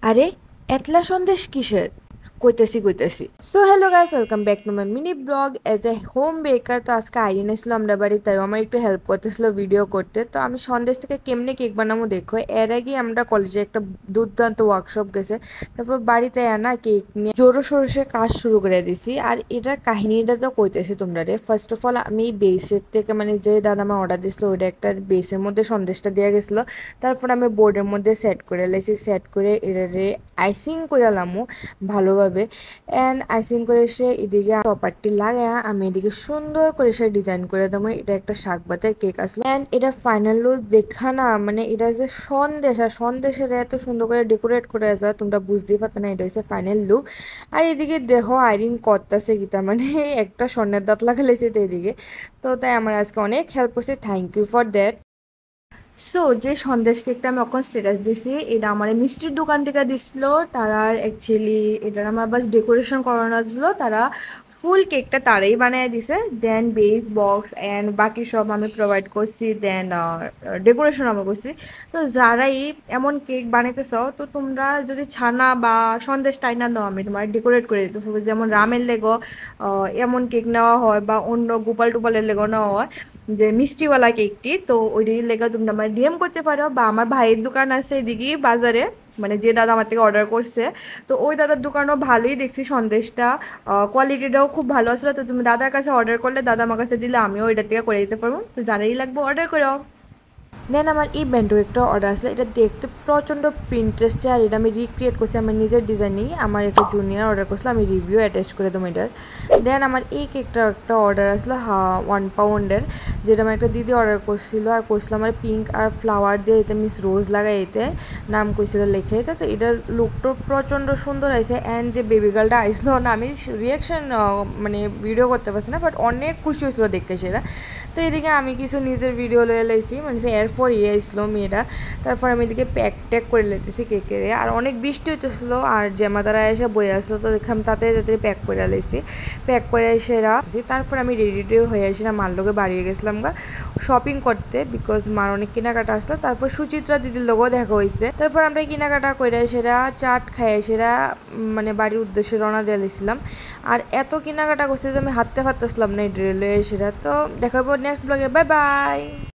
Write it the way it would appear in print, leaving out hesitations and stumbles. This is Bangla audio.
আরে এতলা সন্দেশ কিসের? কইতেছি। So hello guys, welcome back to my mini blog. As a home বেকার তো আজকে আইডিয়া নিয়েছিল আমরা বাড়ি, তাই আমার একটু হেল্প করতেছিল ভিডিও করতে। তো আমি সন্দেশ থেকে কেমনে কেক বানাবো দেখো। এর আগে আমরা কলেজে একটা দুর্দান্ত ওয়ার্কশপ গেছে, তারপর বাড়িতে আনা কেক নিয়ে জোরো সরষে কাজ শুরু করে দিছি। আর এটার কাহিনীটা তো কইতেছি তোমরা রে। ফার্স্ট অফ অল আমি বেসের থেকে মানে যে দাদা আমার অর্ডার দিছিল ওইটা একটা বেসের মধ্যে সন্দেশটা দেওয়া গেছিলো। তারপর আমি বোর্ডের মধ্যে সেট করে লাইছি, সেট করে এটারে আইসিং করে লামু ভালোভাবে। অ্যান্ড আইসিং করে সে এদিকে টপারটি লাগায় আমি এদিকে সুন্দর করে সে ডিজাইন করে দেবো। এটা একটা শাকবাতের কেক আসলো। অ্যান্ড এটা ফাইনাল লুক দেখা না, মানে এটা যে সন্দেশ আর সন্দেশের এত সুন্দর করে ডেকোরেট করে যায় তোমরা বুঝতেই পারতো না। এটা হচ্ছে ফাইনাল লুক। আর এদিকে দেখো আইরিন করতেছে কিতা, মানে একটা স্বর্ণের দাঁত লাগালেছে তো এদিকে। তো তাই আমার আজকে অনেক হেল্প করছে, thank you for that. So যে সন্দেশ কেকটা আমি এখন স্ট্যাটাস দিছি এটা আমার এই মিষ্টির দোকান থেকে দিছিল। তারা অ্যাকচুয়ালি এটার আমার বাস ডেকোরেশন করানো ছিল, তারা ফুল কেকটা তারাই বানিয়ে দিছে। দেন বেস বক্স অ্যান্ড বাকি সব আমি প্রোভাইড করছি, দেন ডেকোরেশন আমি করছি। তো যারাই এমন কেক বানাইতে চাও তো তোমরা যদি ছানা বা সন্দেশ টাইনা দাও আমি তোমার ডেকোরেট করে দিতে। যেমন রামের লেগো এমন কেক নেওয়া হয় বা অন্য গোপাল টোপালের লেগো নেওয়া হয় যে মিষ্টিওয়ালা কেকটি, তো ওইটির লেগে তুমি আমার ডিএম করতে পারো। বা আমার ভাইয়ের দোকান আছে এদিকে বাজারে, মানে যে দাদা আমার থেকে অর্ডার করছে, তো ওই দাদার দোকানও ভালোই দেখছি সন্দেশটা, কোয়ালিটিটাও খুব ভালো আসলে। তো তুমি দাদার কাছে অর্ডার করলে দাদা আমার কাছে দিলে আমিও ওইটার থেকে করে দিতে পারবো। তো যারাই লাগবে অর্ডার করো। দেন আমার এই ব্যান্ডো একটা অর্ডার আসলে, এটা দেখতে প্রচণ্ড প্রিন্টারেস্টে। আর এটা আমি রিক্রিয়েট করছি আমার নিজের ডিজাইনেই। আমার একটা জুনিয়র অর্ডার করছিল, আমি রিভিউ অ্যাটাচ করে দেবো এটার। দেন আমার এই কেকটা একটা অর্ডার আসলো 1 পাউন্ডের, যেটা আমার একটা দিদি অর্ডার করছিল। আর করছিল আমার পিঙ্ক আর ফ্লাওয়ার দিয়ে এতে মিস রোজ লাগাই এতে নাম কইছিল লেখে এতে। তো এটার লুকটা প্রচণ্ড সুন্দর আছে। অ্যান্ড যে বেবি গার্লটা আসলো না, আমি রিয়াকশান মানে ভিডিও করতে পারছি না, বাট অনেক খুশি হয়েছিল দেখতে সেটা। তো এদিকে আমি কিছু নিজের ভিডিও লয়ে লাইছি, মানে এরপর আসলো মেয়েটা। তারপর আমি এদিকে প্যাক ট্যাক করে লেতেছি কেকের। আর অনেক বৃষ্টি হইতেছিল আর জ্যামা তারা এসে বয়ে আসলো, তো দেখলাম তাতে প্যাক করে লাইছি। প্যাক করে এসে রাখছি। তারপর আমি রেডি হয়ে আসি মার লোকে বাড়িয়ে গেছিলাম গা শপিং করতে, বিকজ মার অনেক কেনাকাটা আসলো। তারপর সুচিত্রা দিদির লোকও দেখা হয়েছে। তারপর আমরা কেনাকাটা করে সেরা চাট খাই সেরা মানে বাড়ির উদ্দেশ্যে রওনা দিয়ে দিয়েছিলাম। আর এত কেনাকাটা করছে যে আমি হাঁটতে পারতেছিলাম না এই রেলে সেরা। তো দেখাবো নেক্সট ব্লগে, বাই বাই।